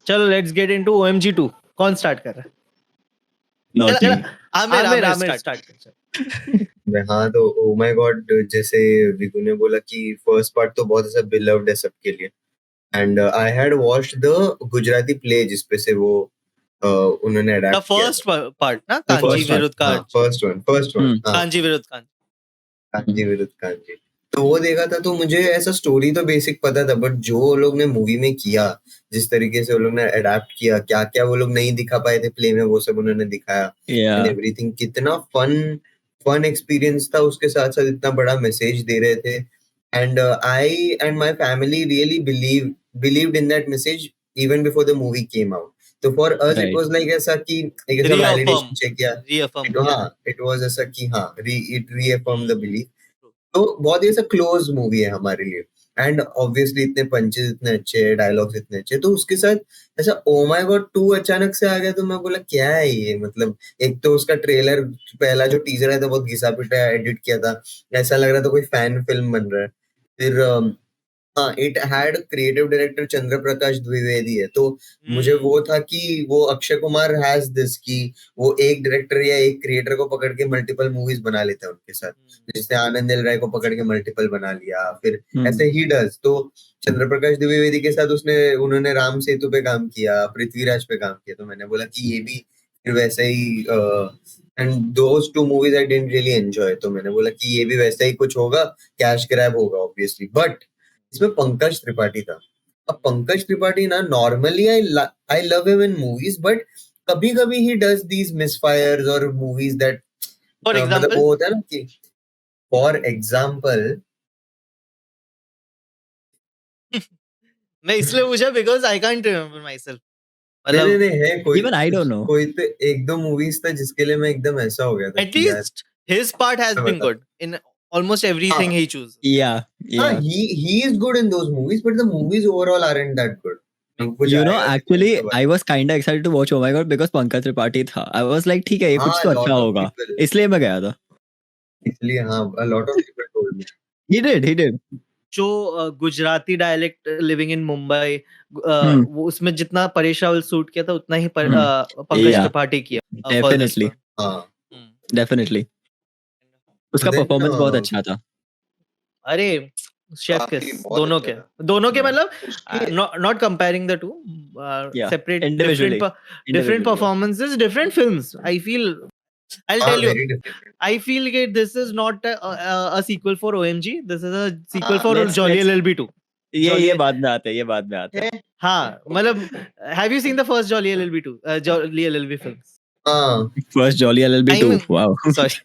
चलो let's get into OMG 2. कौन start कर रहा है? Not चलो, me. आमिर स्टार्ट कर. हाँ तो ओ माय गॉड, जैसे विगू ने बोला कि फर्स्ट पार्ट तो बहुत ऐसा बिलव्ड है सबके लिए. And I had watched the Gujarati play जिसपे से वो उन्होंने The अडैप्ट किया. first part ना, The कांजी first part, विरुद्ध हाँ, कांजी. first one, हाँ, कांजी विरुद्ध कांजी. कांजी विरुद्ध कांजी. तो वो देखा था तो मुझे ऐसा स्टोरी तो बेसिक पता था, बट जो लोग ने मूवी में किया, जिस तरीके से वो लोग ने अडैप्ट किया, क्या क्या वो लोग नहीं दिखा पाए थे प्ले में, वो सब उन्होंने दिखाया. Yeah. एंड एवरीथिंग कितना फन एक्सपीरियंस था. उसके साथ साथ इतना बड़ा मैसेज दे रहे थे. And I and my family really believed in that message even before the movie came out. तो for us it Right. Was like ऐसा कि एक ऐसा Reaffirm. वैलिडेशन चेक किया. Reaffirm. हाँ, इट वाज ऐसा कि हाँ, इट रीअफर्म द बिलीफ. तो बहुत ही ऐसा क्लोज मूवी है हमारे लिए. एंड ऑब्वियसली इतने पंचेस इतने अच्छे, डायलॉग्स इतने अच्छे, तो उसके साथ ऐसा ओ माय गॉड 2 अचानक से आ गया. तो मैं बोला क्या है ये, मतलब एक तो उसका ट्रेलर, पहला जो टीजर है तो बहुत घिसा पिटा एडिट किया था, ऐसा लग रहा था कोई फैन फिल्म बन रहा है. फिर हाँ, इट हैड क्रिएटिव डायरेक्टर चंद्र प्रकाश द्विवेदी है. तो मुझे वो था कि वो अक्षय कुमार हैज दिस कि वो एक डायरेक्टर या एक क्रिएटर को पकड़ के मल्टीपल मूवीज बना लेते हैं उनके साथ. जैसे आनंद एल राय को पकड़ के मल्टीपल बना लिया, फिर ऐसे ही डज. तो चंद्र प्रकाश द्विवेदी के साथ उन्होंने राम सेतु पे काम किया, पृथ्वीराज पे काम किया. तो मैंने बोला कि ये भी फिर वैसे ही, and those 2 movies I didn't really enjoy. तो मैंने बोला कि ये भी वैसा ही कुछ होगा, कैश ग्रैब होगा ऑब्वियसली. बट इसमें पंकज त्रिपाठी था. अब पंकज त्रिपाठी ना, normally I love him in movies, but कभी कभी ही डज दीज मिसफायर्स और मूवीज दैट, For मतलब example? वो होता है ना कि फॉर एग्जाम्पल, मैं इसलिए पूछा because I can't remember myself. नहीं है कोई. Even I don't know. कोई तो एक दो मूवीज था जिसके लिए मैं एकदम ऐसा हो गया था. At least his part has been good in almost everything he chooses. Yeah. he is good in those movies, but the movies overall aren't that good. Actually, I was kind of excited to watch Oh My God because Pankaj Tripathi था. I was like, ठीक है, ये कुछ तो अच्छा होगा. इसलिए मैं गया था. इसलिए हाँ, a lot of people told me. He did. जो Gujarati dialect living in Mumbai, वो उसमें जितना परेश रावल सूट किया था उतना ही पंकज त्रिपाठी किया. Definitely. उसका परफॉर्मेंस बहुत अच्छा था. अरे शेफ किस, दोनों के मतलब not comparing the two, separate, different performances, different films. I'll tell you, I feel that this is not a sequel for OMG. This is a sequel for Jolly LLB 2. ये बाद में आते हैं. हाँ, मतलब have you seen the first Jolly LLB 2? Jolly LLB films? First Jolly LLB 2. Wow. Sorry.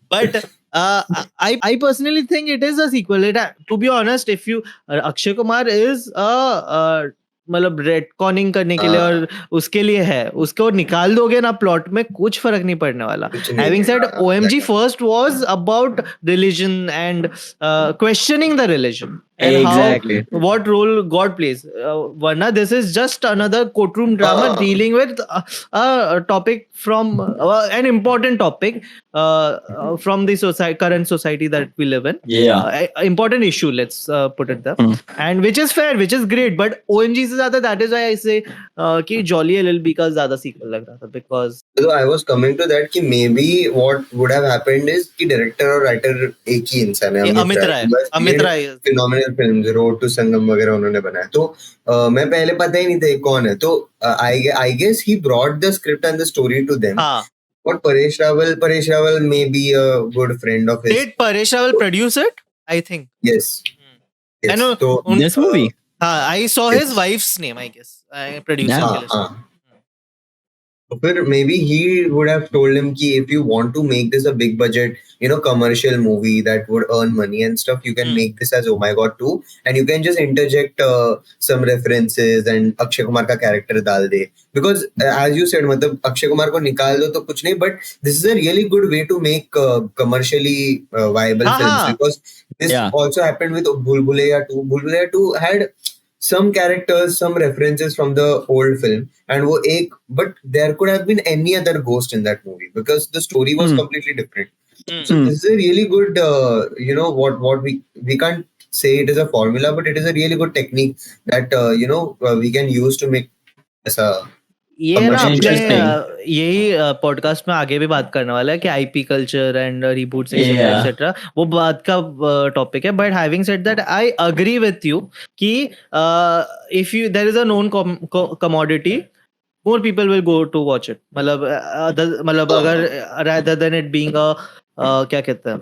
But I personally think it is a sequel. To be honest, if you Akshay Kumar is a मतलब रेटकॉनिंग करने के लिए और उसके लिए है, उसको निकाल दोगे ना प्लॉट में, कुछ फर्क नहीं पड़ने वाला. Having said, OMG first was about religion and questioning the religion and exactly. how what role God plays. Varna, this is just another courtroom drama dealing with a topic from an important topic from the current society that we live in. Important issue, let's put it there. And which is fair, which is great, but OMG से ज़्यादा, that is why I say कि Jolly LLB का ज़्यादा sequel लग रहा था, because so I was coming to that कि maybe what would have happened is कि director और writer एक ही इंसान है, Amit Rai phenomenal films, Road to Sangam वगैरह उन्होंने बनाया. तो मैं पहले पता ही नहीं था कौन है. तो I guess he brought the script and the story to them. But Paresh Rawal may be a good friend of his. Did Paresh Rawal produce it? I think. Yes. I know. So, this movie? I saw his wife's name, I guess. Producer. फिर maybe he would have told him कि if you want to make this a big budget, commercial movie that would earn money and stuff, you can make this as Oh My God 2, and you can just interject some references and Akshay Kumar का character डाल दे. Because as you said, मतलब Akshay Kumar को निकाल दो तो कुछ नहीं, but this is a really good way to make commercially viable films, because this also happened with Bhool Bhulaiyaa 2. Bhool Bhulaiyaa 2 had some characters, some references from the old film, and but there could have been any other ghost in that movie because the story was completely different. So this is a really good, what we can't say it is a formula, but it is a really good technique that we can use to make ऐसा ये ना machine अपने Interesting. यही podcast में आगे भी बात करने वाला है कि IP culture and reboots etcetera Yeah. Etcetera, वो बात का टॉपिक है. But having said that I agree with you कि if you there is a known commodity, more people will go to watch it. मतलब अगर rather than it being a क्या कहते हैं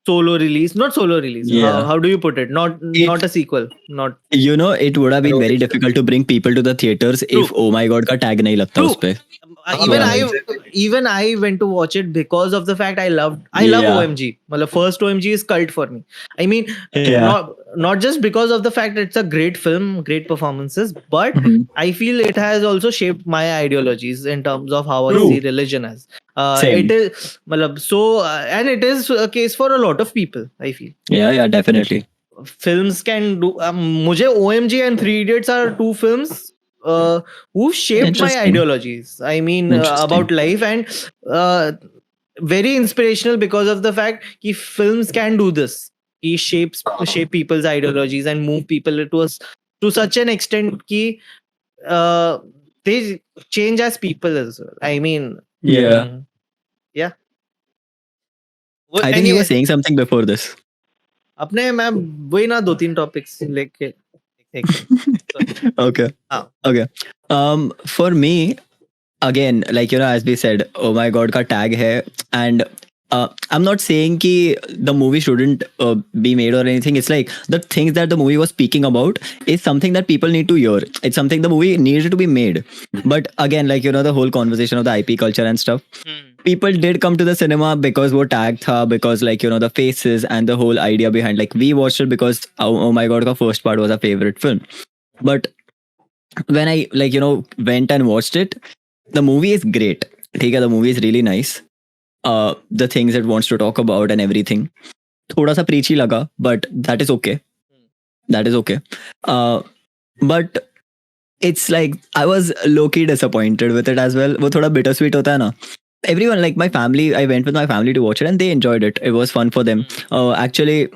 solo release, not solo release. Yeah. How do you put it? Not It- a sequel. Not it would have been very difficult to bring people to the theaters if Oh My God का tag नहीं लगता True. उस पे. even Yeah. I even I went to watch it because of the fact I love Yeah. OMG. मतलब first OMG is cult for me. I mean, Yeah. not just because of the fact it's a great film, great performances, but Mhm. I feel it has also shaped my ideologies in terms of how I True. see religion as. Same. It is मतलब so and it is a case for a lot of people, I feel. Yeah, definitely. Films can do मुझे OMG and Three Idiots are two films who shaped my Interesting. ideologies. I mean Interesting. about life, and very inspirational because of the fact that films can do this. He shape people's ideologies and move people to such an extent that they change as people as well. I mean, Yeah. yeah. Well, I think you anyway, were saying something before this. अपने मैं वही ना 2-3 topics लेके Okay. हाँ. Okay. For me, again, like as we said, Oh My God का tag है, and I'm not saying कि the movie shouldn't be made or anything. It's like the things that the movie was speaking about is something that people need to hear. It's something the movie needed to be made. But again, like the whole conversation of the IP culture and stuff. People did come to the cinema because वो tag था, because like the faces and the whole idea behind, like we watched it because Oh My God का first part was our favorite film. But when I went and watched it, the movie is great. ठीक है, the movie is really nice. The things it wants to talk about and everything. थोड़ा सा preachy लगा, but that is okay. That is okay. But it's like I was low-key disappointed with it as well. वो थोड़ा bittersweet होता है ना. Everyone, like my family, I went with my family to watch it and they enjoyed it. It was fun for them. Actually,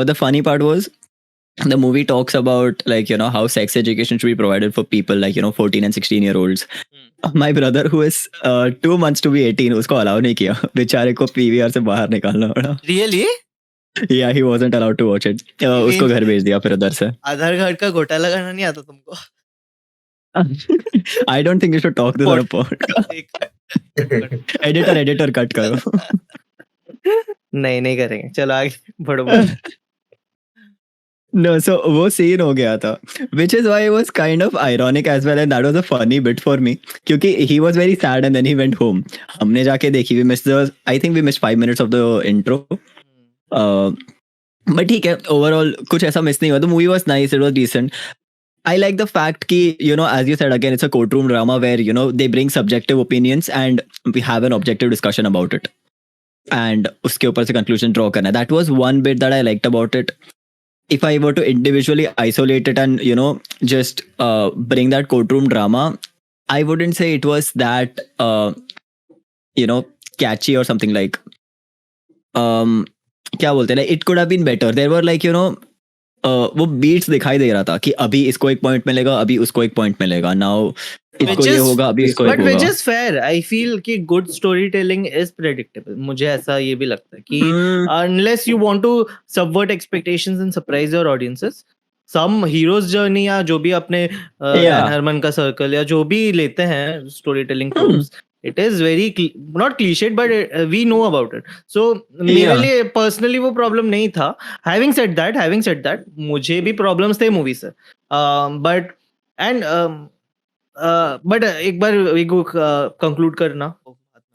the funny part was the movie talks about like how sex education should be provided for people like 14 and 16-year-olds. My brother who is 2 months to be 18, उसको allow नहीं किया, बेचारे को PVR से बाहर निकालना पड़ा. Really? Yeah, he wasn't allowed to watch it. उसको घर भेज दिया फिर उधर से. आधार कार्ड का घोटाला करना नहीं आता तुमको? I don't think you should talk this on a podcast. Editor cut करो. नहीं करेंगे. चलो आगे बढ़ो. No, so वो scene हो गया था, which is why it was kind of ironic as well, and that was a funny bit for me, क्योंकि he was very sad and then he went home. हमने जाके देखी, I think we missed 5 minutes of the intro. But ठीक है, overall कुछ ऐसा miss नहीं हुआ. The movie was nice, it was decent. I like the fact कि as you said again, it's a courtroom drama where they bring subjective opinions and we have an objective discussion about it. And उसके ऊपर से conclusion draw करना. That was one bit that I liked about it. If I were to individually isolate it and just bring that courtroom drama, I wouldn't say it was that catchy or something like क्या बोलते हैं, like it could have been better. There were like वो beats दिखाई दे रहा था कि अभी इसको एक पॉइंट मिलेगा, अभी उसको एक पॉइट मिलेगा, नाउ इसको ये होगा, अभी इसको But एक which होगा. is fair. I feel कि good storytelling is predictable. मुझे ऐसा ये भी लगता है कि unless you want to subvert expectations and surprise your audiences, some hero's journey या जो भी अपने Yeah. हरमन का सर्कल या जो भी लेते हैं storytelling tropes, it is very not cliched, but we know about it. So मेरे Yeah. लिए personally वो problem नहीं था. Having said that, मुझे भी problems थे movie से. But and but एक बार conclude करना.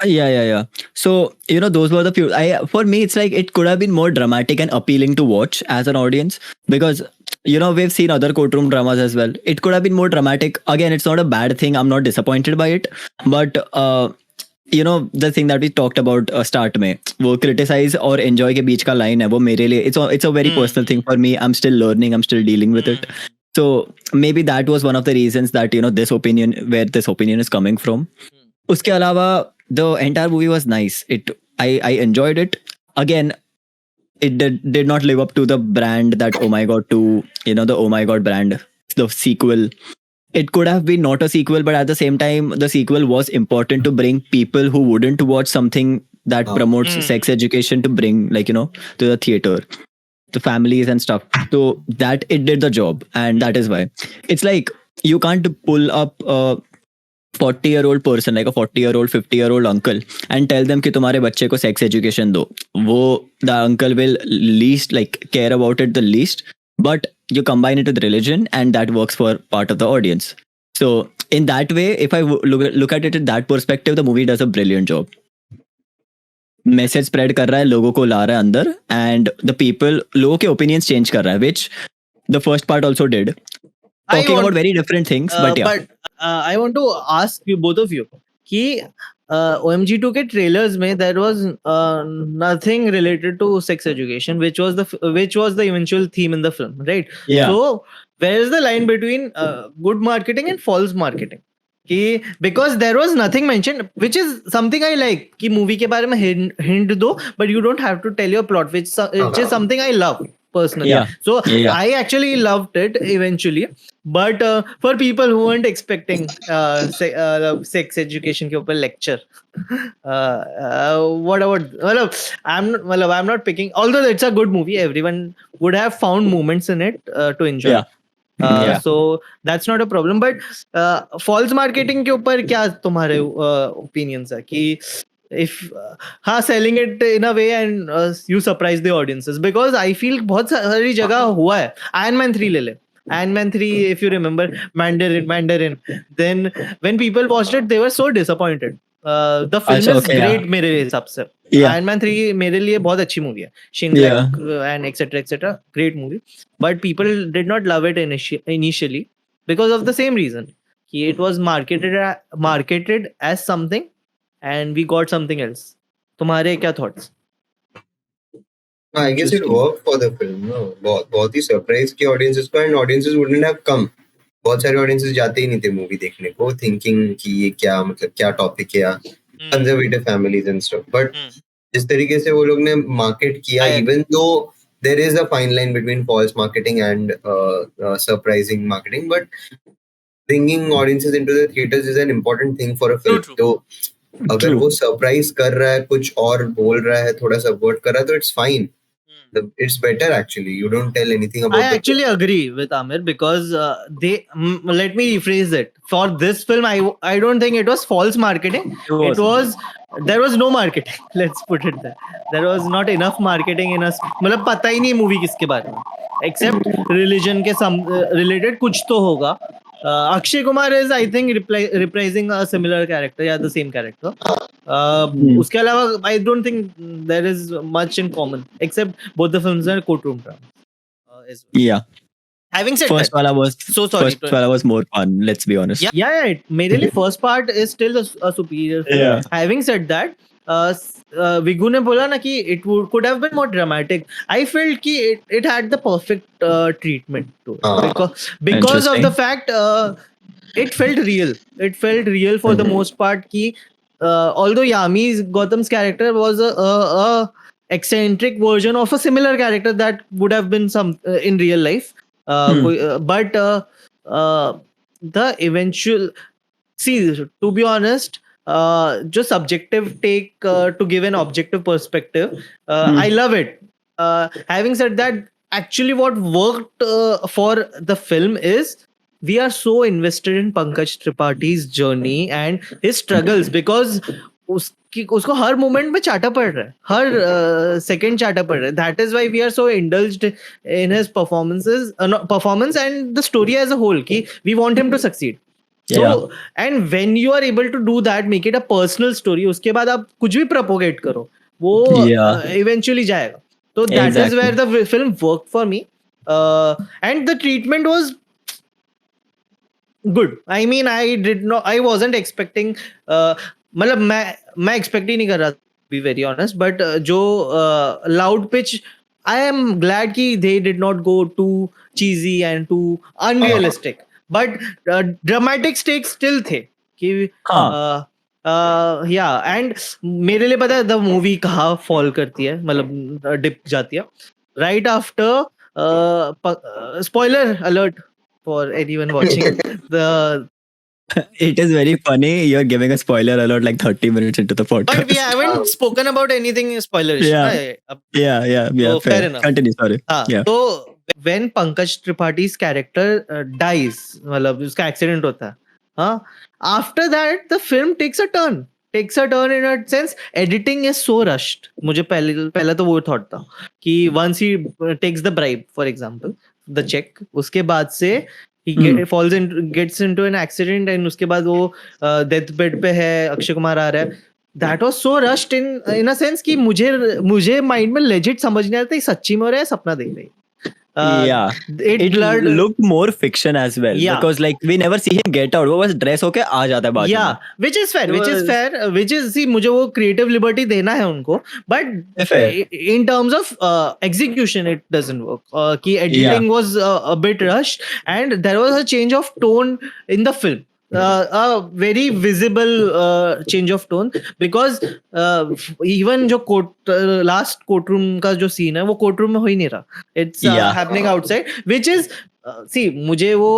Yeah. So those were the few. For me, it's like it could have been more dramatic and appealing to watch as an audience, because we've seen other courtroom dramas as well. It could have been more dramatic. Again, it's not a bad thing. I'm not disappointed by it, but the thing that we talked about start में, वो criticize और enjoy के बीच का line है, वो मेरे लिए it's a very personal thing for me. I'm still learning. I'm still dealing with it. So maybe that was one of the reasons that this opinion is coming from. उसके अलावा the entire movie was nice. I enjoyed it. Again, it did not live up to the brand that Oh My God 2, the Oh My God brand, the sequel. It could have been not a sequel, but at the same time, the sequel was important to bring people who wouldn't watch something that promotes Hmm. sex education to bring, to the theater, to families and stuff. So that it did the job, and that is why it's like you can't pull up a 40-year-old person, like a 40-year-old, 50-year-old uncle, and tell them कि तुम्हारे बच्चे को sex education दो. वो the uncle will least care about it the least, but you combine it with religion, and that works for part of the audience. So in that way, if I look at it in that perspective, the movie does a brilliant job. Message spread कर रहा है, लोगों को ला रहा है अंदर, and the people, लोगों के ओपिनियंस चेंज कर रहा है, which the first part also did, I talking about want, very different things, but या. but I want to ask you, both of you, कि OMG 2 के trailers में there was nothing related to sex education, which was the eventual theme in the film, right? Yeah. So where is the line between good marketing and false marketing? कि because there was nothing mentioned, which is something I like, कि movie के बारे में hint दो, but you don't have to tell your plot, which is something I love personally. Yeah. So Yeah. I actually loved it eventually, but for people who weren't expecting sex education के ऊपर lecture, what about, I'm not picking, although it's a good movie, everyone would have found moments in it to enjoy. Yeah. Yeah. So that's not a problem, but false marketing के ऊपर क्या तुम्हारे opinions है कि if selling it in a way and you surprise the audiences, because I feel बहुत सारी जगह हुआ है. Iron Man 3 ले ले. Iron Man 3, if you remember, Mandarin. Then when people watched it, they were so disappointed. The film अच्छा, is okay, yeah. great मेरे हिसाब से. Yeah. Iron Man 3 मेरे लिए बहुत अच्छी मूवी है. Shane Yeah. Black and etc. Great movie. But people did not love it initially because of the same reason. It was marketed as something, and we got something else. तुम्हारे क्या thoughts? I guess it Interesting. worked for the film. No, बहुत ही surprise की audiences को, and audiences wouldn't have come. बहुत सारे audiences जाते ही नहीं थे movie देखने को, thinking कि ये क्या, मतलब क्या topic है, conservative families and stuff. But जिस तरीके से वो लोग ने market किया, even though there is a fine line between false marketing and surprising marketing, but bringing audiences into the theaters is an important thing for a film. तो अगर वो surprise कर रहा है, कुछ और बोल रहा है, थोड़ा subvert कर रहा है, तो it's fine. It's better actually. You don't tell anything about I actually agree with Amir, because let me rephrase it. For this film, I don't think it was false marketing. There was no marketing. Let's put it there. There was not enough marketing in us. मतलब पता ही नहीं movie किसके बारे में. Except religion के related कुछ तो होगा. Akshay Kumar is, I think, reprising a similar character, yeah, the same character. उसके अलावा I don't think there is much in common, except both the films are courtroom drama. As well. Yeah. Having said First that, wala was sorry. First wala was more fun. Let's be honest. Yeah. मेरे लिए first part is still a superior film. Yeah. Having said that, Vighu ने बोला ना कि it could have been more dramatic. I felt कि it had the perfect treatment to it, because of the fact it felt real. It felt real for the most part. कि although Gautam's character was a eccentric version of a similar character that would have been some in real life, but the eventual, see, to be honest, just subjective take to give an objective perspective, I love it. Having said that, actually what worked for the film is we are so invested in Pankaj Tripaঠি's journey and his struggles, because उसको हर moment में चाटा पड़ रहा है, हर second चाटा पड़ रहा है. That is why we are so indulged in his performance and the story as a whole, कि we want him to succeed. So, and when you are able to do that, make it a personal story, उसके बाद आप कुछ भी propagate करो, वो eventually जाएगा. So that is where the film worked for me, and the treatment was good. I mean, I wasn't expecting, मतलब मैं expect ही नहीं कर रहा, to be very honest, but जो loud pitch, I am glad कि they did not go too cheesy and too unrealistic. But dramatic stakes still थे कि yeah, and मेरे लिए पता है द मूवी कहाँ फॉल करती है, मतलब डिप जाती है right after spoiler alert for anyone watching the It is very funny. You're giving a spoiler alert like 30 minutes into the but we podcast. haven't spoken about anything spoilerish Yeah. ना अब Yeah. तो Fair. fair enough. Continue. Sorry. हाँ Yeah. तो when Pankaj Tripaঠি's character dies, मतलब उसका accident होता है, हाँ, after that the film takes a turn in a sense editing is so rushed. मुझे पहले तो वो थॉट था कि once he takes the bribe for example the check, उसके बाद से falls in gets into an accident and उसके बाद वो डेथ बेड पे है, अक्षय कुमार आ रहा है. That was so rushed in a sense कि मुझे माइंड में legit समझ नहीं आता सच्ची में हो रहा है सपना देख रही. Yeah. It blurred. looked more fiction as well. Yeah. Because like we never see him get out. वो बस dress होके आ जाता है बाजू Yeah, में. which is fair, It which is see मुझे वो creative liberty देना है उनको, but Fair. in terms of execution it doesn't work. कि editing was a bit rushed and there was a change of tone in the film. A very visible change of tone because even जो last courtroom का जो scene है वो courtroom में हो ही नहीं रहा. It's Yeah. happening outside, which is see मुझे वो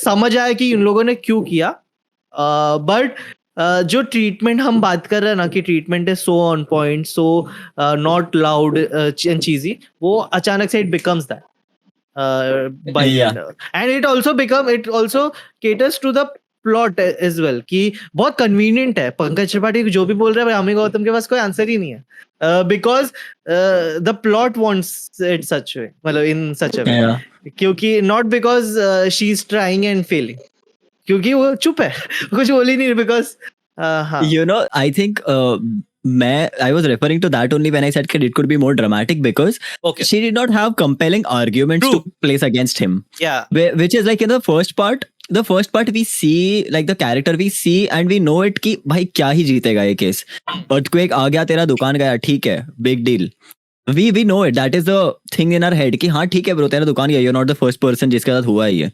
समझ आया कि इन लोगों ने क्यों किया. बट जो ट्रीटमेंट हम बात कर रहे हैं ना कि treatment is so on point, so not loud and cheesy, वो अचानक से it becomes that by Yeah. and it also caters to the plot as well कि बहुत convenient है. पंकज त्रिपाठी जो भी बोल रहा है रामी गौतम के पास कोई आंसर ही नहीं है because the plot wants it such way, मतलब in such a way. Yeah. क्योंकि not because she is trying and failing, क्योंकि वो चुप है कुछ बोल ही नहीं बिकॉज हाँ You know, I think I was referring to that only when I said that it could be more dramatic because Okay. she did not have compelling arguments True. to place against him. yeah Which is like in the first part we see like the character we see and we know it कि भाई क्या ही जीतेगा ये case. Earthquake आ गया, तेरा दुकान गया, ठीक है, big deal. We know it. That is the thing in our head कि हाँ ठीक है bro, तेरा दुकान गया, you're not the first person जिसके साथ हुआ है ये.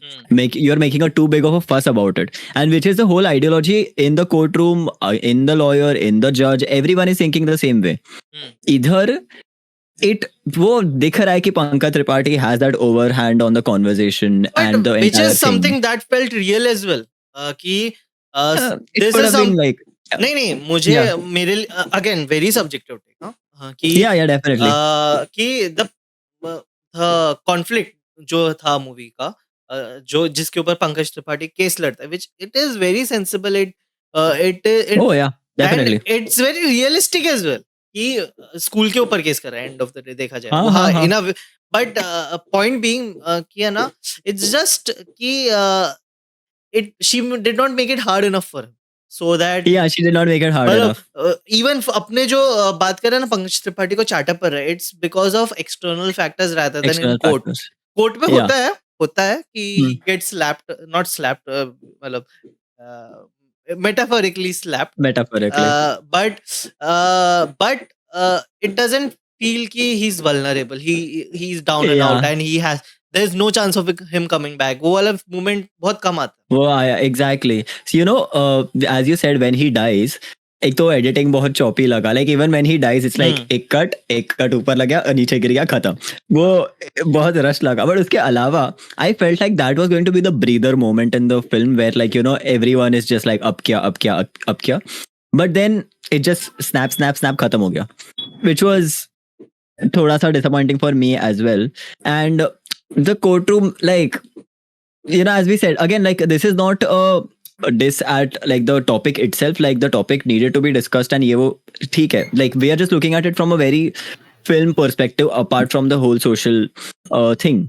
You're making a too big of a fuss about it, and which is the whole ideology in the courtroom, in the lawyer, in the judge. Everyone is thinking the same way. इधर वो दिख रहा है कि Pankaj Tripathi has that overhand on the conversation and the which entire is something that felt real as well कि thing. It this could is have been like नहीं मुझे Yeah. मेरे अगेन वेरी सब्जेक्टिव टेक कि yeah definitely. कि the conflict जो था movie का जो जिसके ऊपर पंकज त्रिपाठी केस लड़ता है which it is very sensible, it Oh yeah, definitely. and it's very realistic as well कि स्कूल के ऊपर केस कर रहा है एंड ऑफ द डे देखा जाए. हाँ, हाँ, हाँ. इन बट पॉइंट बीइंग कि है ना इट्स जस्ट कि it she did not make it hard enough for him so that Yeah, she did not make it hard enough. Even अपने जो बात कर रहे हैं ना पंकज त्रिपाठी को चाटा पर रहा है, it's because of external factors rather then in External court. factors. Court में Yeah. होता है कि गेट स्लैप्ड, नॉट स्लैप्ड, मतलब metaphorically slapped, Metaphorically. but it doesn't feel कि he's vulnerable, he's down and Yeah. out and there's no chance of him coming back. वो वाला moment बहुत कम आता है. वो आया exactly. So you know, as you said, when he dies, एक तो एडिटिंग बहुत चॉपी लगा. Like even when he dies it's like एक कट ऊपर लग गया, नीचे गिर गया, खत्म. वो बहुत रश लगा. बट उसके अलावा I felt like that was going to be the breather moment in the film where like you know everyone is just like अब क्या. But then it just snap खत्म हो गया, व्हिच वाज थोड़ा सा disappointing for me as well. And the courtroom, like you know, as we said again, like this is not a diss at like the topic itself. Like the topic needed to be discussed and ये वो ठीक है. Like we are just looking at it from a very film perspective apart from the whole social thing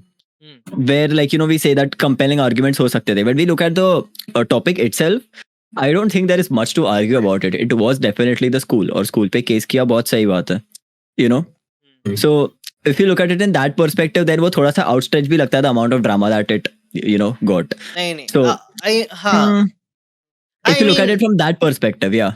where like you know we say that compelling arguments हो सकते थे. When we look at the topic itself, I don't think there is much to argue about it. It was definitely the school, और school पे case किया, बहुत सही बात है, you know. So if you look at it in that perspective, then वो थोड़ा सा outstretch भी लगता है the amount of drama that it you know got. नहीं So, हाँ if you look at it from that perspective, yeah.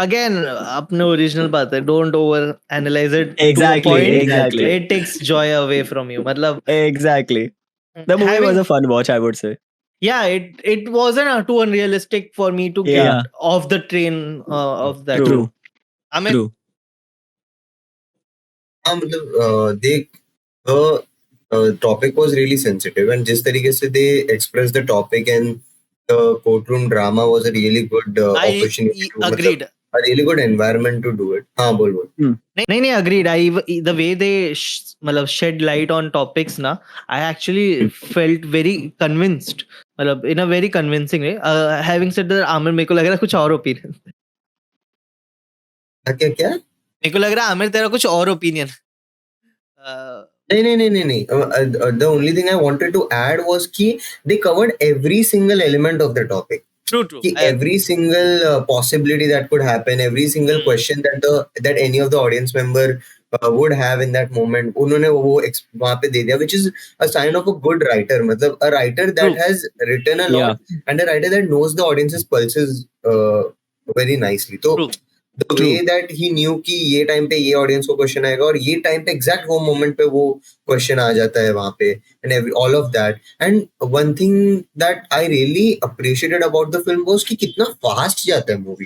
Again, अपने original बात है, don't over analyze it to a Exactly, point. exactly. It takes joy away from you. मतलब Exactly. The movie was a fun watch, I would say. Yeah, it wasn't too unrealistic for me to Yeah. get off the train of that. True. I mean, True. हाँ मतलब the topic was really sensitive and जिस तरीके से they expressed the topic and the courtroom drama was a really good opportunity to मतलब agreed. a really good environment to do it. हाँ बोल बोल. नहीं agreed. The way they मतलब shed light on topics ना, I actually felt very convinced. मतलब in a very convincing way. Having said that, Aamir मेरे को लग रहा है कुछ और ओपिनियन. क्या क्या? मेरे को लग रहा है आमिर तेरा कुछ और ओपिनियन. नहीं. The only thing I wanted to add was कि they covered every single element of the topic. True. कि every single possibility that could happen, every single question that any of the audience member would have in that moment, उन्होंने वो वहाँ पे दे दिया, which is a sign of a good writer. मतलब a writer that has written a lot and a writer that knows the audience's pulses very nicely. तो the way that he knew कि ये time पे ये audience को question आएगा और ये टाइम पे एग्जैक्ट वो मोमेंट पे वो क्वेश्चन आ जाता है वहां पे and all of that and one thing that I really appreciated about the film was कि कितना फास्ट जाता है मूवी.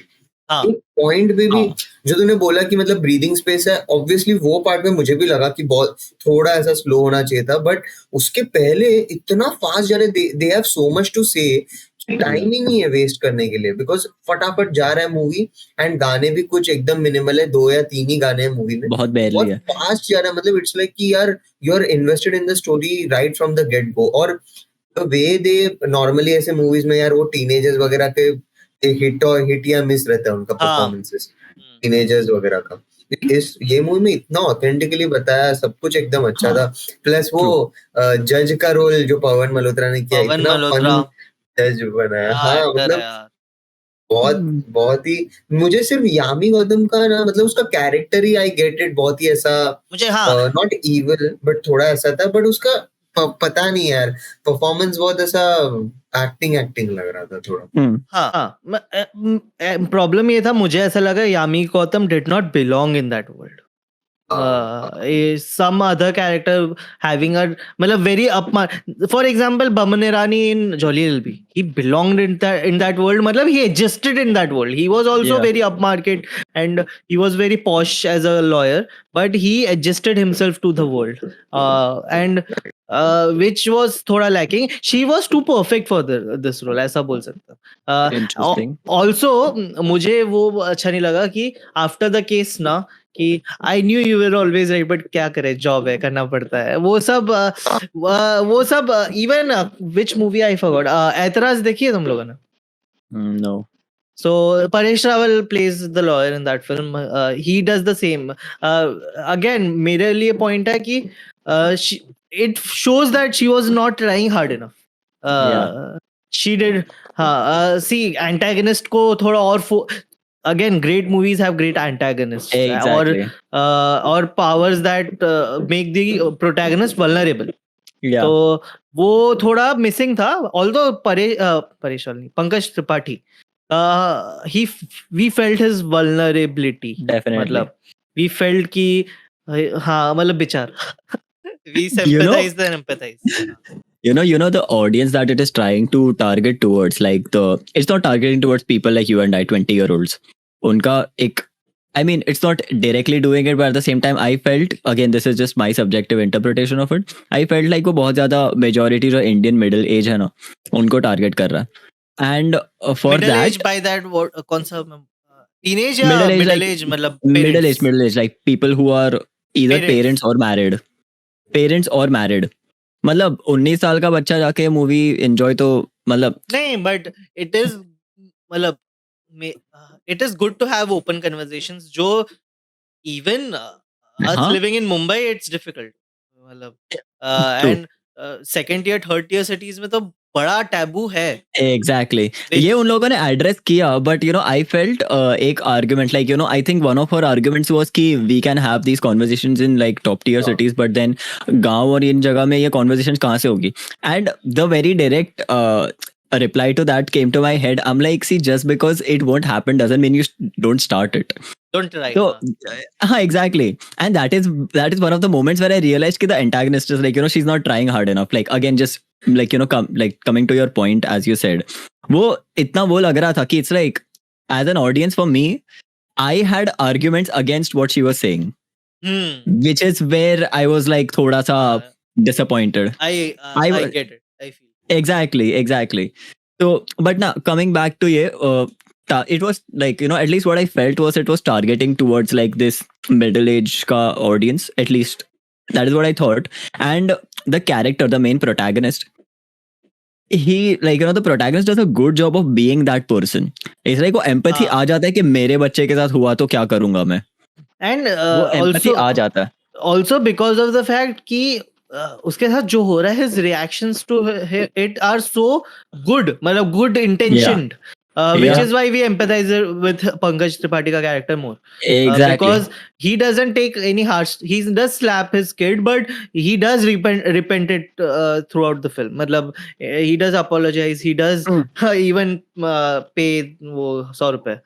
एक पॉइंट पे भी जो तूने बोला कि मतलब ब्रीदिंग स्पेस है, ऑब्वियसली वो पार्ट में मुझे भी लगा कि बहुत थोड़ा ऐसा स्लो होना चाहिए था, बट उसके पहले इतना फास्ट जा रहे, they have so much to say, time ही नहीं है वेस्ट करने के लिए, बिकॉज फटाफट जा रहा है मूवी एंड गाने भी कुछ एकदम मिनिमल है, 2 या 3 ही गाने हैं मूवी में, बहुत barely है. फास्ट जा रहा है. मतलब इट्स लाइक कि यार you are invested in the story right from the get go. और द वे दे नॉर्मली ऐसे मूवीज में यार वो टीनेजर्स वगैरह के हिट या मिस रहता है उनका परफॉर्मेंसेस, टीनेजर्स वगैरह का. ये मूवी में इतना ऑथेंटिकली बताया, सब कुछ एकदम अच्छा था. प्लस वो जज का रोल जो पवन मल्होत्रा ने किया, इतना फन जज बनाया. हाँ मतलब बहुत ही, मुझे सिर्फ यामी गौतम का ना, मतलब उसका character he, I get it, बहुत ही ऐसा मुझे नॉट इविल बट थोड़ा ऐसा था, बट उसका पता नहीं यार, परफॉर्मेंस बहुत ऐसा एक्टिंग लग रहा था थोड़ा. प्रॉब्लम ये था, मुझे ऐसा लगा Yami Gautam did not belong in that world. Some other character having a मतलब very for example Baman Irani in Jolly LLB, he belonged in that world. मतलब he existed in that world. He was also very upmarket and he was very posh as a lawyer, but he adjusted himself to the world, and which was थोड़ा lacking. She was too perfect for this role, ऐसा बोल सकता. Interesting. Also मुझे वो अच्छा नहीं लगा कि after the case ना, कि I knew you were always right, but क्या करे, जॉब है, करना पड़ता है, वो सब even which movie I forgot, ऐतराज देखी है तुम लोगों ने? No. So Paresh Rawal plays the lawyer in that film. He does the same. Again, मेरे लिए point है कि it shows that she was not trying hard enough. She did. See, antagonist को थोड़ा और again, great movies have great antagonists. Exactly. Or powers that make the protagonist vulnerable. Yeah. तो वो थोड़ा मिसिंग था. Although परेश नहीं, Pankaj Tripathi, we felt his vulnerability. Definitely. मतलब we felt कि हाँ मतलब बेचार. We sympathize and empathize. You know the audience that it is trying to target towards, like it's not targeting towards people like you and I, 20-year-olds. Unka ek, I mean, it's not directly doing it, but at the same time, I felt, again, this is just my subjective interpretation of it, I felt like वो बहुत ज़्यादा majority जो Indian middle age है ना, उनको target कर रहा है. And for middle that, age by that कौन सा teenage या middle age मतलब middle age, like people who are either parents or married. मतलब 19 साल का बच्चा जाके मूवी एंजॉय तो मतलब नहीं, बट इट इज मतलब it is good to have open conversations, जो even us living in Mumbai it's difficult. मतलब and second tier third tier cities में तो बड़ा टैबू है. Exactly. ये उन लोगों ने एड्रेस किया, but you know I felt एक argument, like you know I think one of our arguments was कि we can have these conversations in like top tier cities, but then गांव और इन जगह में ये conversations कहाँ से होगी? And the very direct a reply to that came to my head. I'm like, see, just because it won't happen doesn't mean you don't start it. Don't try. So, exactly. And that is one of the moments where I realized that the antagonist is like, you know, she's not trying hard enough. Like, again, just like coming to your point as you said, वो इतना वो लग रहा था कि it's like as an audience for me, I had arguments against what she was saying, which is where I was like thoda sa disappointed. I get it. I feel. Exactly. So, but now coming back to it was like, at least what I felt was it was targeting towards like this middle age ka audience. At least that is what I thought. And the character, the main protagonist, he like the protagonist does a good job of being that person. It's like वो empathy आ जाता है कि मेरे बच्चे के साथ हुआ तो क्या करूंगा मैं. And वो empathy also आ जाता है. also because of the fact कि उसके साथ जो हो रहा है, his reactions to it are so good, मतलब good intentioned, which Yeah. is why we empathize with Pankaj Tripathi ka character more. Exactly. Because he doesn't take any harsh, he does slap his kid, but he does repent it throughout the film. मतलब he does apologize, he does even pay वो 100 रुपए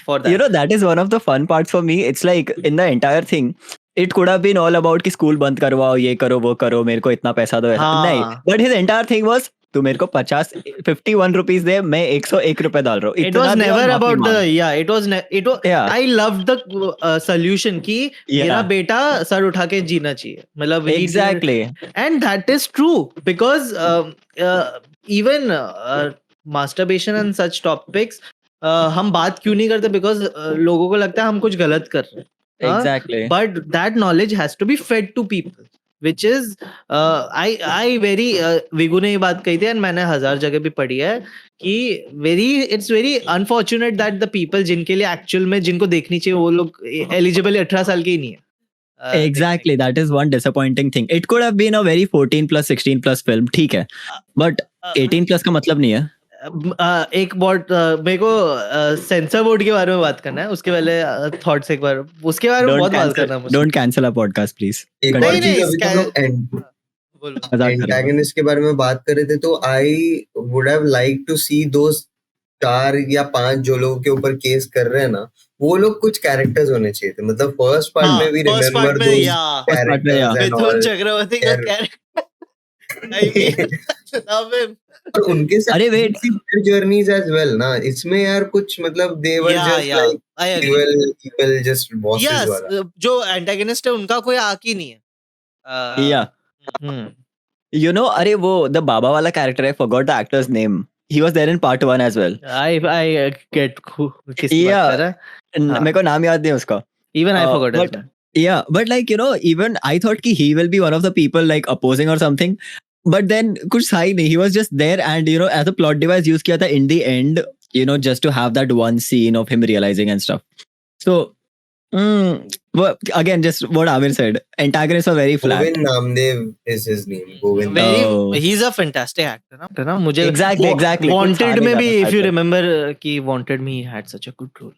for that. That is one of the fun parts for me. It's like in the entire thing, it could have been all about कि school बंद करवाओ, ये करो वो करो, मेरे को इतना पैसा दो. नहीं, but his entire thing was तू मेरे को 51 रुपीस दे, मैं 101 रुपए डाल रहा हूँ. It was never about the I loved the solution कि मेरा बेटा सर उठा के जीना चाहिए. मतलब exactly. And that is true because even masturbation and such topics हम बात क्यों नहीं करते, because लोगों को लगता है हम कुछ गलत कर रहे हैं. Exactly. But that knowledge has to be fed to people, which is I very विगु ने ये बात कही थी and मैंने 1000 जगह भी पढ़ी है कि it's very unfortunate that the people जिनके लिए actual में जिनको देखनी चाहिए वो लोग eligible 18 साल के ही नहीं है. Exactly, that is one disappointing thing. It could have been a very 14 plus 16 plus film, ठीक है, but 18 plus का मतलब नहीं है. एक बहुत मेरे को सेंसर बोर्ड के बारे में बात करना है, उसके पहले थॉट्स एक बार उसके बारे में बहुत बात करना है मुझे. Don't cancel our podcast please. एक और चीज अभी तो लोग एंटागनिस्ट के बारे में बात कर रहे थे, तो I would have like to see those 4 या 5 जो लोगों के ऊपर केस कर रहे हैं ना, वो लोग कुछ कैरेक्टर्स होने चाहिए थे. मतलब फर्स्ट पार्ट में भी remember those characters and all. Chakraborty का कैरेक्टर और उनके साथ अरे वेट जर्नीज एज वेल ना, इसमें यार कुछ मतलब they were just like evil just bosses वाला. जो एंटागनिस्ट है उनका कोई आक ही नहीं है. अरे वो द बाबा वाला character, I forgot the actor's name. He was there in part 1 as well. I get किसकी बात कर रहा है. मेरे को नाम याद नहीं उसका. Even I forgot his name. Yeah, but like even I thought कि he will be one of the people like opposing or something. But then कुछ था ही नहीं. He was just there and as a plot device use किया था in the end, just to have that one scene of him realizing and stuff. So well, again, just what Amir said, antagonists are very flat. Govind Namdev is his name. Govind. He's a fantastic actor ना मुझे exactly Wanted में भी, if you remember कि Wanted में he had such a good role.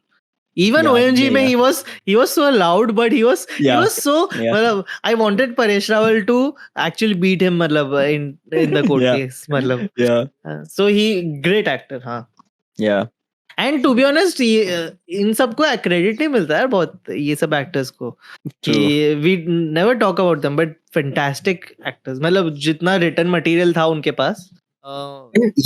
Even OMG में he was so loud, but he was so मतलब I wanted Paresh Rawal to actually beat him मतलब in the court case मतलब. So he great actor. हाँ. Yeah. And to be honest इन सबको credit नहीं मिलता है बहुत, ये सब एक्टर्स को, कि we never talk about them, but fantastic actors. मतलब जितना रिटर्न मटेरियल था उनके पास.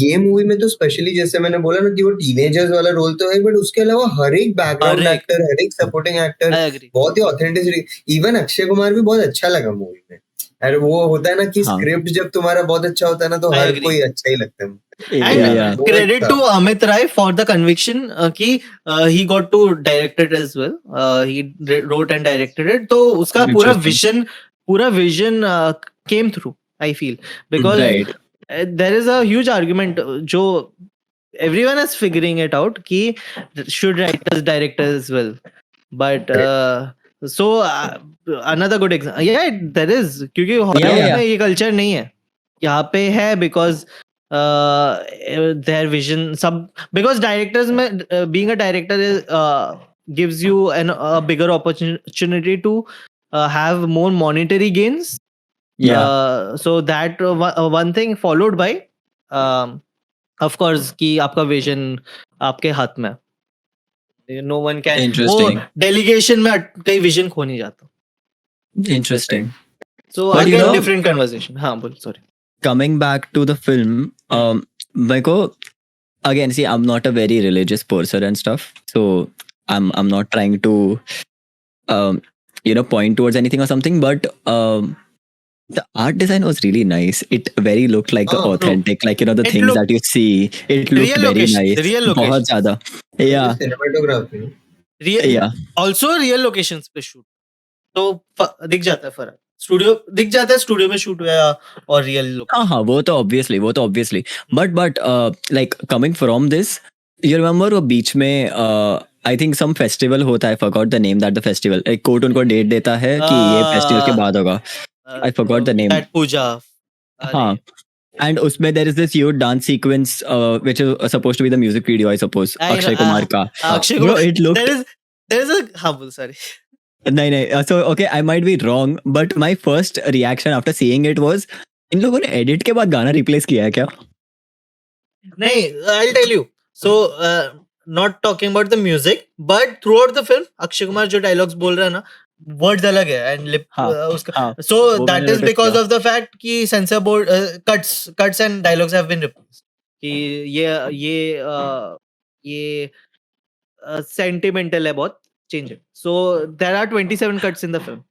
ये मूवी में तो स्पेशली जैसे मैंने बोला ना कि वो टीनेजर्स वाला रोल तो है, बट उसके अलावा हर एक बैकग्राउंड एक्टर, हर एक सपोर्टिंग एक्टर बहुत ही ऑथेंटिक. इवन अक्षय कुमार भी बहुत अच्छा लगा मूवी में. और वो होता है ना कि स्क्रिप्ट जब तुम्हारा बहुत अच्छा होता है ना, तो हर कोई अच्छा ही लगता है. And credit to Amit Rai for the conviction कि he got to direct it as well. He wrote and directed it. तो उसका पूरा vision came through, I feel, because there is a huge argument जो everyone is figuring it out कि should writers direct as well, but so another good example, there is, क्योंकि Hollywood में ये culture नहीं है, यहाँ पे है because their vision because directors being a director is gives you a bigger opportunity to have more monetary gains. So that one thing followed by of course कि आपका vision आपके हाथ में, no one can. Interesting. delegation में कई vision खो नहीं जाता. Interesting. So again different conversation. हाँ बोल, sorry. coming back to the film, मेरे को again, see, I'm not a very religious person and stuff, so I'm not trying to point towards anything or something, but the art design was really nice. It very looked like the Oh, authentic, like the It things looked- that you see. It looked Real very location, nice. real location. बहुत ज़्यादा. Yeah, cinematography. Real, yeah. also real locations पे shoot. तो दिख जाता है फर्क. Studio दिख जाता है स्टूडियो में शूट हुआ और रियल लोकेशन. हाँ, वो तो obviously. But like coming from this, you remember वो बीच में I think some festival होता है. I forgot the name that the festival. एक कोर्ट उनको डेट देता है कि ये फेस्टिवल के बाद होगा. I forgot the name. That पूजा. हाँ. And उसमें there is this huge dance sequence which is supposed to be the music video, I suppose. Akshay Kumar का. Akshay Bro, Kumar. it looked. There is a हाँ बोल sorry. नहीं so okay, I might be wrong, but my first reaction after seeing it was इन लोगों ने edit के बाद गाना replace किया है क्या? नहीं, I'll tell you. So not talking about the music, but throughout the film, Akshay Kumar जो dialogues बोल रहा है ना, words अलग है and lip हाँ, उसका. हाँ, So वो that मैंने is notice because किया. of the fact कि censor board cuts and dialogues have been replaced. कि ये sentimental है बहुत, change it. So there are 27 cuts in the film.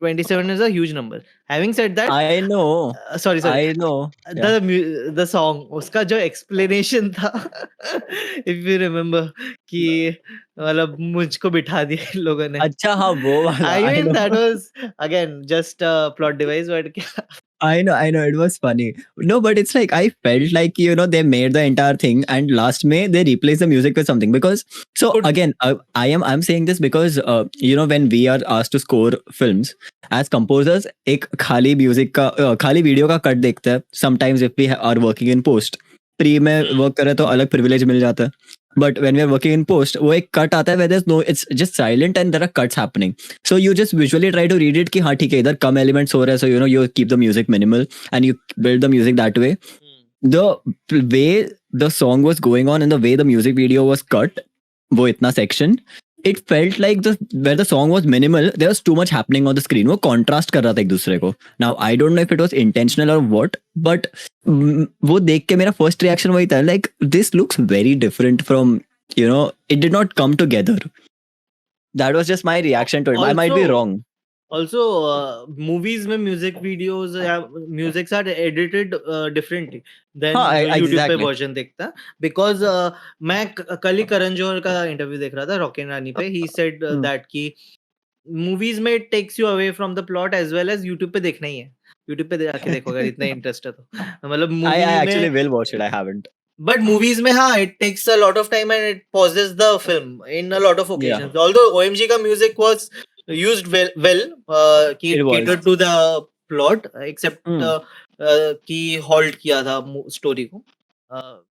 27 is a huge number. Having said that, I know. sorry. I know. Yeah. The song, उसका जो explanation था, if you remember, कि मतलब मुझको बिठा दिया इन लोगों ने. अच्छा हाँ वो वाला. I mean know. that was again just a plot device, but I know. It was funny. No, but it's like I felt like they made the entire thing, and last May they replaced the music with something because. So Good. again, I'm saying this because when we are asked to score films as composers, एक खाली music का खाली video का cut देखते हैं. Sometimes if we are working in post, pre में work करे तो अलग privilege मिल जाता है. But when we are working in post, वो एक cut आता है where there's no, it's just silent and there are cuts happening. So you just visually try to read it कि हाँ ठीक है इधर कम elements हो रहे हैं, so you keep the music minimal and you build the music that way. The way the song was going on and the way the music video was cut, वो इतना section, it felt like where the song was minimal, there was too much happening on the screen. वो contrast कर रहा था एक दूसरे को. Now I don't know if it was intentional or what, but वो देख के मेरा first reaction वही था, like this looks very different from it did not come together. That was just my reaction to it. I might be wrong. Also, movies में music videos या musics are edited differently than हाँ, जो YouTube पे exactly. version देखता. Because मैं कल ही करण जौहर का interview देख रहा था रॉकेट रानी पे. He said that कि movies में it takes you away from the plot as well as YouTube पे देखना ही है. YouTube पे जाके देखो अगर इतना इंटरेस्ट है तो. मतलब I movie actually में. will watch it. I haven't. But movies में हाँ it takes a lot of time and it pauses the film in a lot of occasions. Although OMG का music was used well कि It was. catered to the plot except कि halt किया था story को.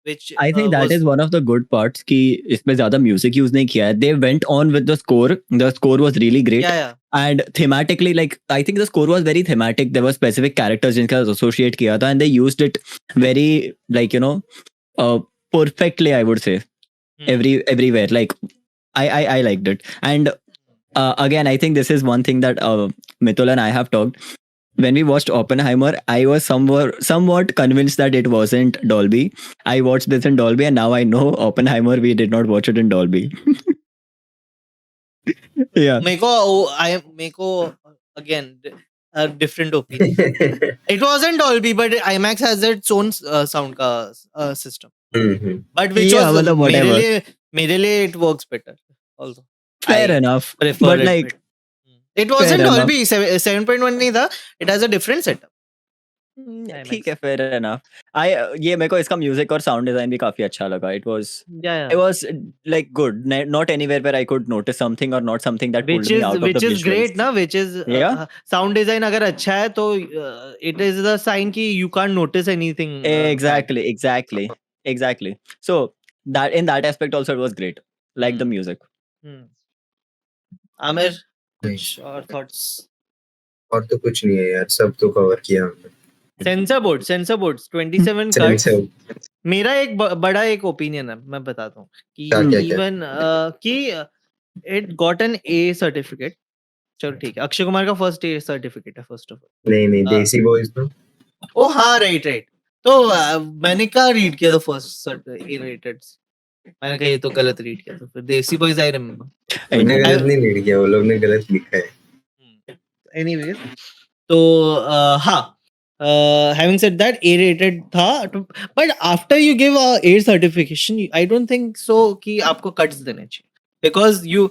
Which I think that is one of the good parts कि इसमें ज़्यादा music use नहीं किया है. They went on with the score. The score was really great. Yeah. And thematically, like I think the score was very thematic. There were specific characters जिनका associate किया था, and they used it very like perfectly. I would say everywhere. Like I liked it. And again, I think this is one thing that Mitul and I have talked. When we watched Oppenheimer, I was somewhat convinced that it wasn't Dolby. I watched this in Dolby, and now I know Oppenheimer, we did not watch it in Dolby. Yeah. मेरे को again a different opinion. It wasn't Dolby, but IMAX has its own sound का system. But which Yeah, was मतलब whatever. मेरे लिए it works better. Also. Fair enough. Prefer But it like, better. It wasn't fair Dolby. 7.1 नहीं था. It has a different setup. ठीक है, fair enough. ये मेरे को इसका म्यूजिक और साउंड डिजाइन भी काफी अच्छा लगा. It was like good. Not anywhere where I could notice something or not something that pulled me out of the which is visuals. great ना. Which is Yeah. sound design अगर अच्छा है तो it is the sign कि you can't notice anything. Exactly. So that in that aspect also it was great. Like the music. Aamir कुछ और thoughts? और तो कुछ नहीं है यार, सब तो कवर किया हमने. Sensor boards 27 cuts. मेरा एक बड़ा एक ओपिनियन है, मैं बताता हूँ कि इवन कि it got an A certificate. चलो ठीक है, अक्षय कुमार का फर्स्ट A सर्टिफिकेट है फर्स्ट ऑफ ऑल. नहीं देसी बॉयज तो ओ हाँ राइट राइट. तो मैंने क्या रीड किया था फर्स्ट ए रेटेड. मैंने कहा ये तो गलत रीड किया था. फिर देसी बॉयज आई रिमेम्बर. मैंने And गलत नहीं रीड किया, वो लोग ने गलत लिखा है. एनीवेज तो हाँ, having said that A rated था, but after you give a A certification I don't think so कि आपको cuts देने चाहिए, because you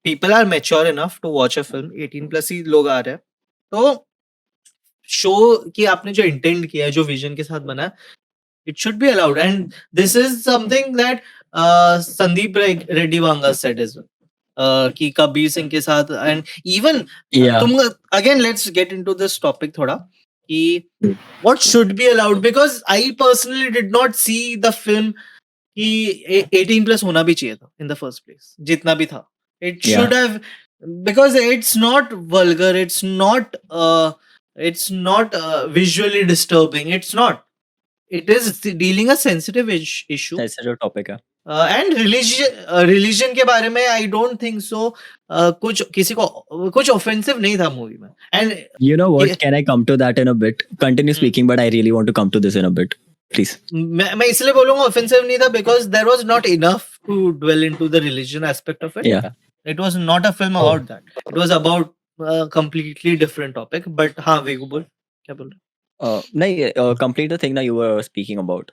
people are mature enough to watch a film. 18 plus ही लोग आ रहे हैं, तो शो कि आपने जो इंटेंड किया है, जो विजन के साथ बना, it should be allowed. And this is something that Sandeep Reddy Vanga said as well. कि कबीर सिंह के साथ, and even yeah, तुम again let's get into this topic थोड़ा कि what should be allowed, because I personally did not see the film कि 18 plus होना भी चाहिए था in the first place, जितना भी था. It Yeah. should have, because it's not vulgar, it's not visually disturbing, it's not. It is dealing a sensitive issue. sensitive topic है. And religion के बारे में I don't think so. कुछ किसी को कुछ offensive नहीं था मूवी में. And You know what? Can I come to that in a bit? Continue speaking, but I really want to come to this in a bit. Please. मैं इसलिए बोलूंगा offensive नहीं था because there was not enough to dwell into the religion aspect of it. Yeah. It was not a film about that. It was about a completely different topic. But हाँ वेगू बोल, क्या बोल रहा है? नहीं, complete the thing that you were speaking about.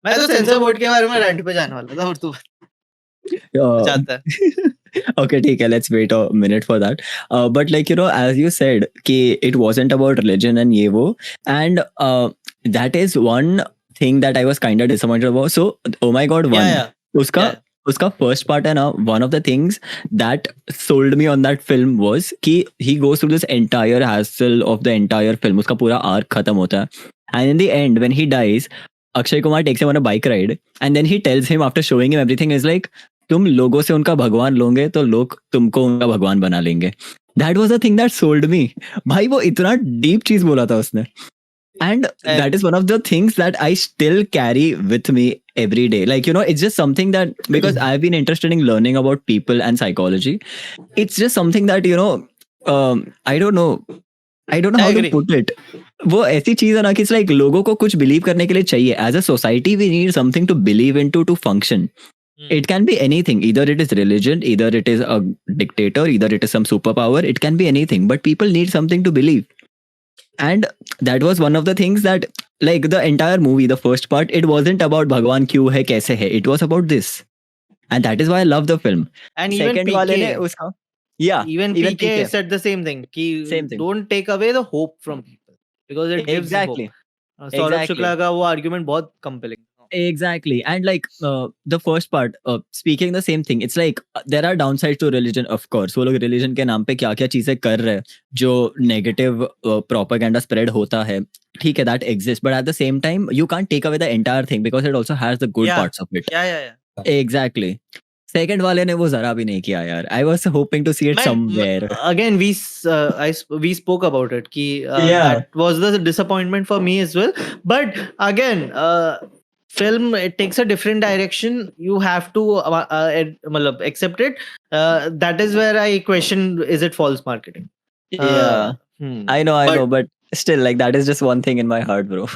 मैं तो sensor board के बारे में रेंट पे जाने वाला था और तू चाहता है. Okay, ठीक है, let's wait a minute for that. But like, you know, as you said कि it wasn't about religion and ये वो, and that is one thing that I was kind of disappointed about. So oh my god, one Yeah. उसका Yeah. उसका first part है ना, one of the things that sold me on that film was कि he goes through this entire hassle of the entire film. उसका पूरा arc खत्म होता है, and in the end when he dies, Akshay Kumar takes him on a bike ride, and then he tells him after showing him everything is like, तुम लोगों से उनका भगवान लोगे तो लोग तुमको उनका भगवान बना लेंगे. That was the thing that sold me. भाई वो इतना deep चीज बोला था उसने. And that is one of the things that I still carry with me every day. Like, you know, it's just something that, because I've been interested in learning about people and psychology, it's just something that, you know, I don't know how I to agree. put it. वो ऐसी चीज है ना कि it's like लोगों को कुछ believe करने के लिए चाहिए. As a society, we need something to believe into to function. It can be anything. Either it is religion, either it is a dictator, either it is some superpower. It can be anything. But people need something to believe. And that was one of the things that, like, the entire movie, the first part, it wasn't about Bhagwan kyun hai, kaise hai. It was about this. And that is why I love the film. And even Second वाले ने PK, उसका, yeah, even PK said the same thing. Same thing. Don't take away the hope from people, because it gives Exactly. hope. Saurabh Exactly. Shukla का वो argument बहुत compelling. Exactly. And like the first part, speaking the same thing, it's like there are downsides to religion, of course. वो लोग religion के नाम पे क्या क्या चीजें कर रहे हैं, जो negative propaganda spread होता है, ठीक है, that exists. But at the same time, you can't take away the entire thing because it also has the good Yeah. parts of it. Yeah. Exactly. Second वाले ने वो जरा भी नहीं किया यार. I was hoping to see it somewhere. Again, we spoke about it. कि that was the disappointment for me as well. But again, film, it takes a different direction. You have to मतलब accept it. That is where I question, is it false marketing? Yeah. I know, but still, like, that is just one thing in my heart, bro.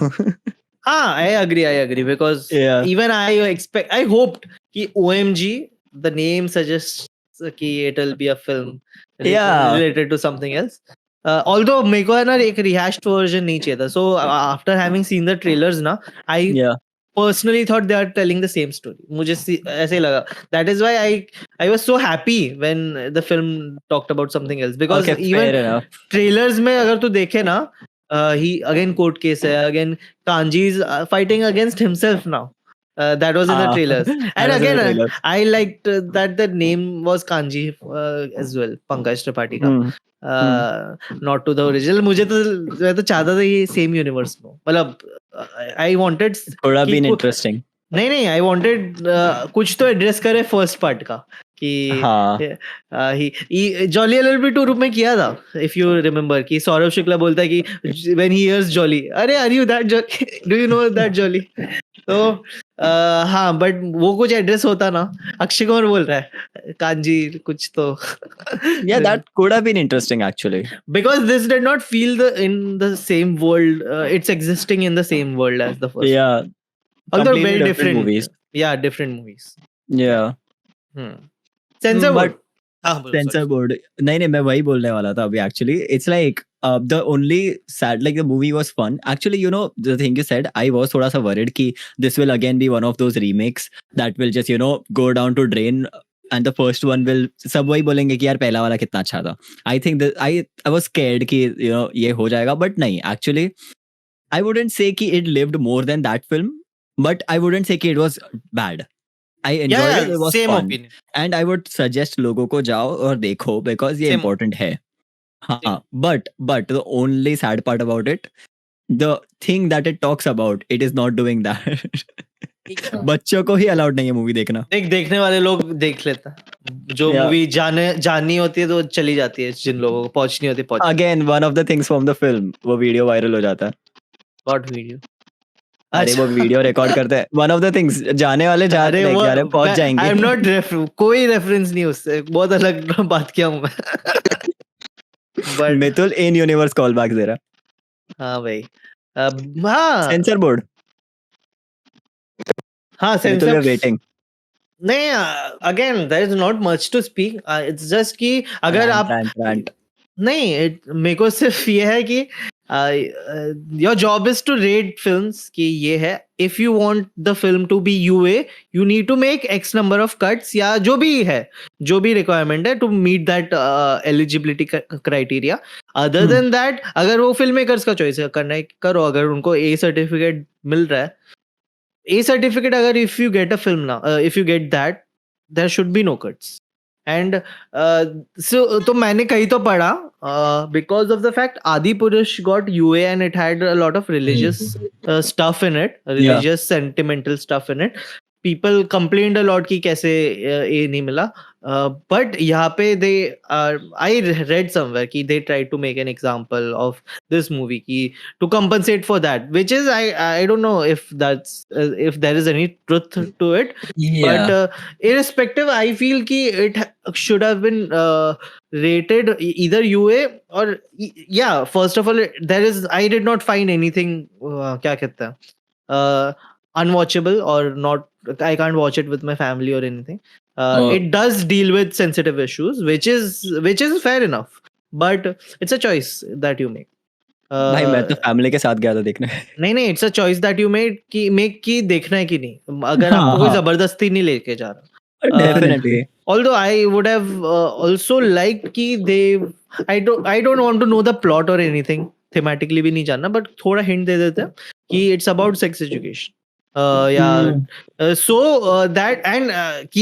I agree because Yeah. even I hoped कि OMG, the name suggests कि it'll be a film related to something else. Although मेरे को है ना एक rehashed version नहीं चाहिए था. So after having seen the trailers ना, I personally thought they are telling the same story. मुझे ऐसे ही लगा. That is why I was so happy when the film talked about something else, because even trailers में अगर तू देखे ना, he again court case है, again Kanji is fighting against himself now. That was in the trailers. And again, I liked that the name was Kanji as well, Pankaj Tripathi का. Not to the original. मैं तो चाहता था ये same universe में. मतलब I wanted थोड़ा भी interesting. नहीं I wanted कुछ तो address करे first part का. कि हाँ he जॉली एलएलबी 2 रूप में किया था, इफ यू रिमेम्बर, कि सौरभ शुक्ला बोलता है कि व्हेन ही हियर्स जॉली, अरे are you that Jolly, do you know that Jolly? तो हाँ, बट वो कुछ एड्रेस होता ना, अक्षय कुमार बोल रहा है कांजी कुछ तो yeah, that could have been interesting actually. because this did not feel the in the same world, it's existing in the same world as the first one. Yeah, Although completely very different different, movies. yeah, different movies. Yeah. Hmm. Censor board. But हाँ बोलो, sensor sorry. Board नहीं मैं वही बोलने वाला था अभी actually it's like the only sad like the movie was fun actually you know the thing you said I was थोड़ा सा वरिड कि this will again be one of those remakes that will just you know go down to drain and the first one will सब वही बोलेंगे कि यार पहला वाला कितना अच्छा था I think I was scared कि यू नो ये हो जाएगा बट नहीं एक्चुअली आई वुडंट से कि it lived more than that film but I wouldn't say कि it was bad I enjoyed Yeah, it. It was same fun. opinion. And I would suggest लोगों को जाओ और देखो because ये Same important है. हाँ, Same. but the only sad part about it, the thing that it talks about, it is not doing that. बच्चों को ही अलाउड नहीं है मूवी देखना. देखने वाले लोग देख लेते हैं, जो Yeah. मूवी जाननी होती है तो चली जाती है, जिन लोगों को पहुंचनी होती है पहुंच. Again, one of the things from the film, वो वीडियो वायरल हो जाता है. What video? अरे वो वीडियो रिकॉर्ड करते हैं. One of the things जाने वाले जा अरे like, जा रहे पहुंच आई जाएंगे. एम नॉट कोई रेफरेंस नहीं उससे, बहुत अलग बात किया हूँ मैं. But Mitul in universe call back दे रहा. हाँ भाई, हाँ सेंसर बोर्ड. हाँ मितुल सेंसर वेटिंग. नहीं, again there is not much to speak. It's just कि अगर आप नहीं, मेरे को सिर्फ ये है कि your job is to rate films कि ये है, if you want the film to be UA you need to make X number of cuts, या जो भी है, जो भी रिक्वायरमेंट है to meet that eligibility criteria. Other than that, अगर वो फिल्म मेकर्स का चॉइस है, करना है करो. अगर उनको ए सर्टिफिकेट मिल रहा है, A certificate, अगर if you get a film now, if you get that, there should be no cuts. And so तो मैंने कहीं तो पढ़ा, because of the fact Adi Purush got UA and it had a lot of religious stuff in it, religious sentimental stuff in it. People complained a lot कि कैसे ये नहीं मिला. But यहाँ पे I read somewhere कि they tried to make an example of this movie कि to compensate for that, which is I don't know if if there is any truth to it. Yeah. But irrespective, I feel कि it should have been rated either UA or yeah. First of all, I did not find anything क्या कहते हैं unwatchable or not. I can't watch it with my family or anything. It does deal with sensitive issues, which is fair enough, but it's a choice that you make. भाई मैं तो family के साथ गया था देखने. नहीं, it's a choice that you made कि देखना है कि नहीं, अगर आपको कोई जबरदस्ती नहीं लेके जा रहा. Definitely. Although I would have also liked कि I don't want to know the plot or anything, thematically भी नहीं जानना, but थोड़ा hint दे देते हैं कि it's about sex education. So that and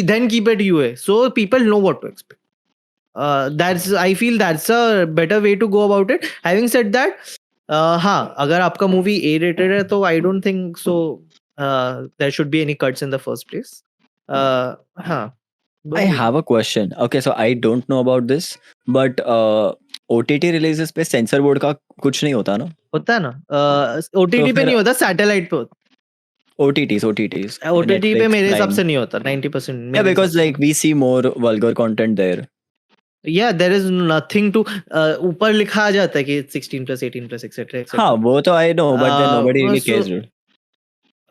then keep it UA so people know what to expect. I feel that's a better way to go about it. Having said that, हाँ, अगर आपका movie A rated है तो I don't think so there should be any cuts in the first place. हाँ. I have a question. Okay, so I don't know about this, but OTT releases पे sensor board का कुछ नहीं होता ना? होता है ना, OTT पे नहीं होता, सैटेलाइट पे होता. OTTs. OTT पे मेरे हिसाब से नहीं होता 90%. Yeah, because like we see more vulgar content there. Yeah, there is nothing to ऊपर लिखा जाता है कि 16 plus 18 plus etc. हाँ वो तो I know, but then nobody really cares.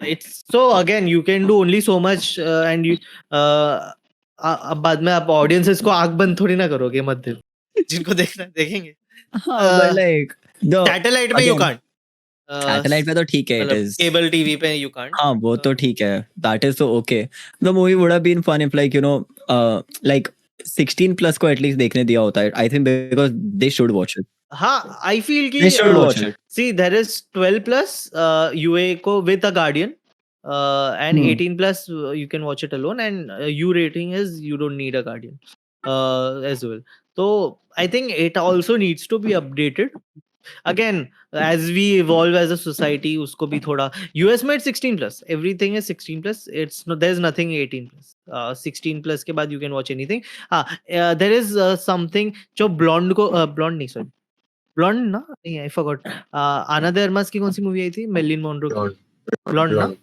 It's so again you can do only so much and you अब बाद में आप ऑडियंसेस को आंख बंद थोड़ी ना करोगे मध्य, जिनको देखना देखेंगे. But like the सैटेलाइट पे you can't. सैटेलाइट पे तो ठीक है, it is. केबल टीवी पे you can't. हाँ वो तो ठीक है, that is so okay. The movie would have been fun if like you know like 16 plus को at least देखने दिया होता है. I think because they should watch it. हाँ, I feel कि They should watch it. See, there is 12 plus UA को with a guardian. And 18 plus you can watch it alone, and U rating is you don't need a guardian as well. So I think it also needs to be updated. again, as we evolve as a society, usko bhi thoda US में it's 16 plus, everything is 16 plus, it's no, there's nothing 18 plus. 16 plus के बाद you can watch anything. There is something जो blonde को blonde नहीं, sorry, blonde ना नहीं, I forgot. आना de Armas की कौन सी मूवी आई थी मेलिन मोनरो की? Blonde ना?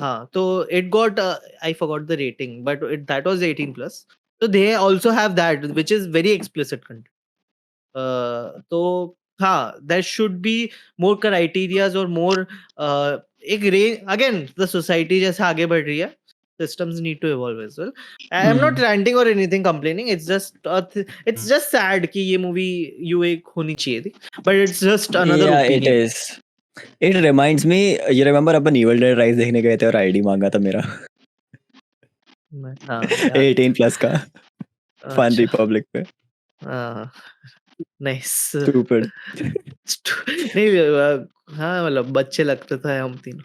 हाँ, तो it got I forgot the rating, but that was 18 plus. So they also have that, which is very explicit content. तो हाँ, there should be more criterias और more एक range. Again, the society जैसे आगे बढ़ रही है, systems need to evolve as well. I am not ranting or anything, complaining. It's just sad कि ये movie एक होनी चाहिए थी, but it's just another Yeah, opinion. it is. It reminds me, you remember upon Evil Dead Rise देखने गए थे और आईडी मांगा था मेरा हाँ, याद 18 प्लस का फन अच्छा, रिपब्लिक पे. नाइस. Stupid. नहीं, हाँ, मतलब बच्चे लगते थे हम तीनों.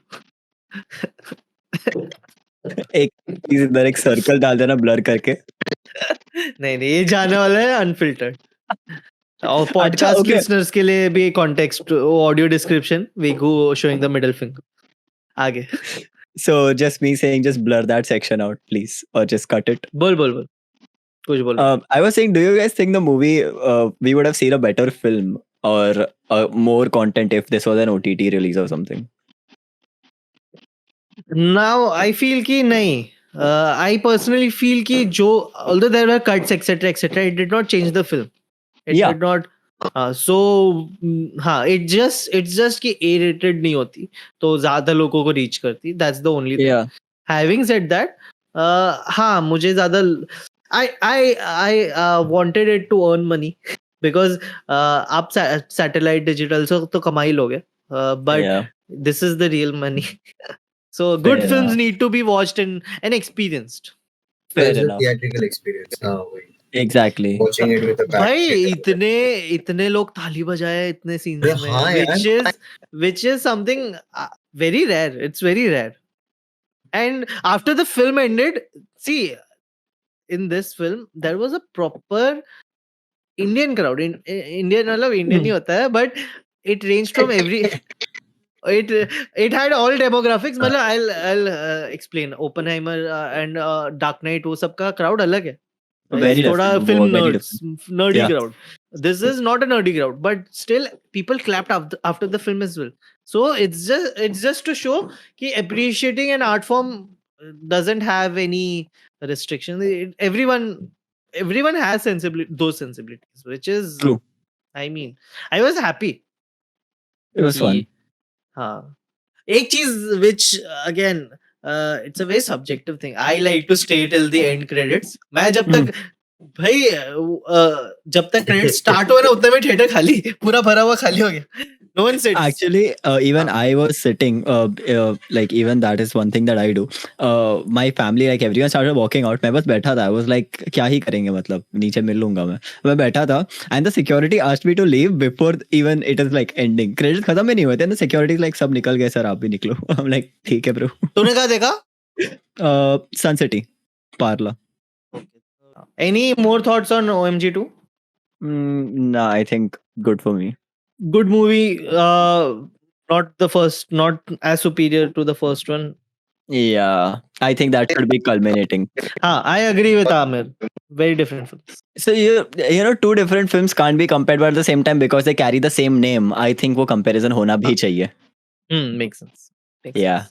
एक चीज इधर एक सर्कल डाल देना ब्लर करके. नहीं, ये जाने वाला है अनफिल्टर्ड. और अच्छा, पॉडकास्ट okay. लिसनर्स के लिए भी context, audio description, we go showing the middle finger. आगे So just me saying, just blur that section out, please, or just cut it. बोल कुछ बोल. I was saying, do you guys think the movie we would have seen a better film or more content if this was an OTT release or something? Now I feel कि नहीं. I personally feel कि जो, although there were cuts etc, it did not change the film. It Yeah. did not. So हाँ, it's just कि A rated नहीं होती तो ज्यादा लोगों को reach करती. That's the only thing. Yeah. Having said that, हाँ, मुझे ज्यादा I wanted it to earn money because आप satellite digital से तो कमा ही लोगे, but Yeah. this is the real money. So good Fair films enough. need to be watched and experienced. Fair There's a enough. theatrical experience. हाँ, वही. Exactly. Watching it with a भाई back. इतने लोग ताली बजाए इतने scenes अरे में, हाँ यार. which is something very rare. It's very rare. And after the film ended, see, in this film there was a proper Indian crowd. Indian मतलब Indian नहीं होता है, but it ranged from every. It had all demographics. मतलब I'll explain. Oppenheimer and Dark Knight, वो सबका crowd अलग है. Very थोड़ा different. film Very nerds, different. nerdy Yeah. crowd. This is not a nerdy crowd, but still people clapped after the film as well. So it's just to show कि appreciating an art form doesn't have any restrictions. Everyone has those sensibilities, which is True. I mean, I was happy. It was fun. हाँ, एक चीज which again it's a very subjective thing. I like to stay till the end credits. मैं जब तक भाई जब तक credits start हुआ ना उतने में थिएटर खाली, पूरा भरा हुआ खाली हो गया. No one sits. Actually, even I was sitting, like even that is one thing that I do. My family, like everyone started walking out. मैं बस बैठा था. I was like, क्या ही करेंगे मतलब नीचे मिल लूंगा मैं बैठा था. And the security asked me to leave before even it is like ending. Credits खत्म ही नहीं हुए थे. And the security is like सब निकल गए सर, आप भी निकलो. I'm like ठीक है bro. तूने कहाँ देखा? Sun City, Parla. Any more thoughts on OMG 2? Nah, I think good for me. Good movie. Not as superior to the first one. Yeah, I think that should be culminating. I agree with Amir. Very different films. So you know two different films can't be compared, but at the same time because they carry the same name, I think वो comparison होना भी चाहिए. Makes sense. Yeah.